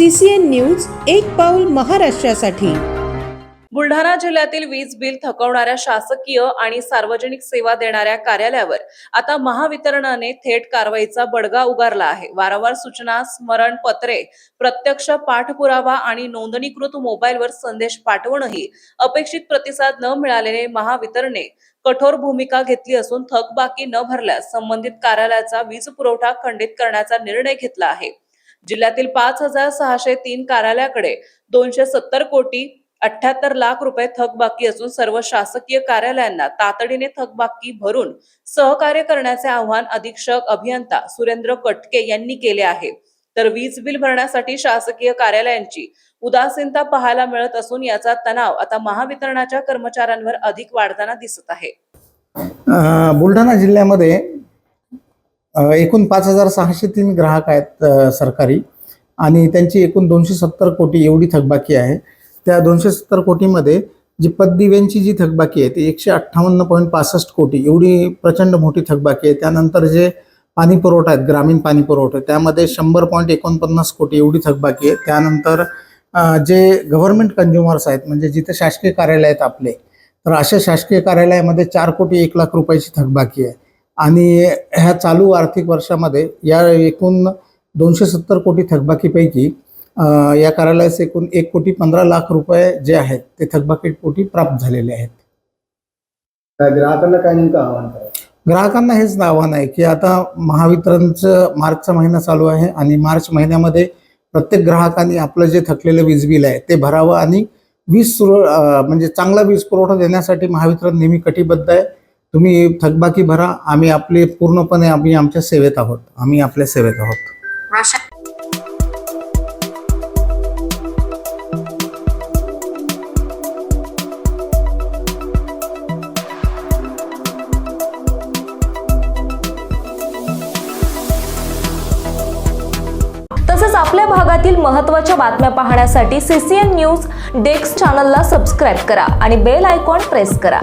CCN news एक पाऊल महाराष्ट्रासाठी। बुलढाणा जिल्ह्यातील वीज बिल थकवणाऱ्या शासकीय आणि सार्वजनिक सेवा देणाऱ्या कार्यालयावर आता महावितरणाने थेट कारवाईचा बडगा उगारला आहे। वारंवार सूचना, स्मरण पत्रे, प्रत्यक्ष पाठपुरावा आणि नोंदणीकृत मोबाईलवर संदेश पाठवूनही अपेक्षित प्रतिसाद न मिळाल्याने महावितरणने कठोर भूमिका घेतली असून थकबाकी न भरल्यास संबंधित कार्यालयाचा वीज पुरवठा खंडित करण्याचा निर्णय घेतला आहे। जिल्ह्यातील 5603 कार्यालयाकडे 270 कोटी 78 लाख रुपये थकबाकी असून सर्व शासकीय कार्यालयांना तातडीने थकबाकी भरून सहकार्य करण्याचे आवाहन अधीक्षक अभियंता सुरेंद्र कटके यांनी केले आहे। तर वीज बिल भरण्यासाठी शासकीय कार्यालयांची उदासीनता पाहायला मिळत असून याचा तणाव आता महावितरणाच्या कर्मचाऱ्यांवर अधिक वाढताना दिसत आहे। बुलढाणा जिल्ह्यामध्ये एकूण 5603 ग्राहक आहेत सरकारी, आणि त्यांची एकूण 270 कोटी एवढी थकबाकी आहे। त्या 270 कोटीमध्ये जी पतदिव्यांची जी थकबाकी आहे ती 158.65 कोटी एवढी प्रचंड मोठी थकबाकी आहे। त्यानंतर जे पाणी पुरवठा आहेत, ग्रामीण पाणी पुरवठा, त्यामध्ये 100.49 कोटी एवढी थकबाकी आहे। त्यानंतर जे गव्हर्नमेंट कंझ्युमर्स आहेत, म्हणजे जिथे शासकीय कार्यालय आहेत आपले, तर अशा शासकीय कार्यालयामध्ये 4 कोटी 1 लाख रुपयाची थकबाकी आहे। आणि ह्या चालू आर्थिक वर्षामध्ये या एकूण 270 कोटी थकबाकीपैकी या कार्यालयाचे एकूण 1 कोटी 15 लाख रुपये जे आहेत ते थकबाकीपोटी प्राप्त झालेले आहेत। ग्राहकांना काय नेमकं आव्हान करायचं? ग्राहकांना हेच आव्हान आहे की आता महावितरणचं मार्चचा महिना चालू आहे आणि मार्च महिन्यामध्ये प्रत्येक ग्राहकांनी आपलं जे थकलेलं वीज बिल आहे ते भरावं आणि म्हणजे चांगला वीज पुरवठा देण्यासाठी महावितरण नेहमी कटिबद्ध आहे। तुम्ही थकबाकी भरा, आम्ही आमच्या सेवेत आहोत, आम्ही आपल्या सेवेत आहोत। तसेच आपल्या भागातील महत्त्वाच्या बातम्या पाहण्यासाठी CCN न्यूज डेस्क चॅनलला सबस्क्राइब करा आणि बेल आयकॉन प्रेस करा।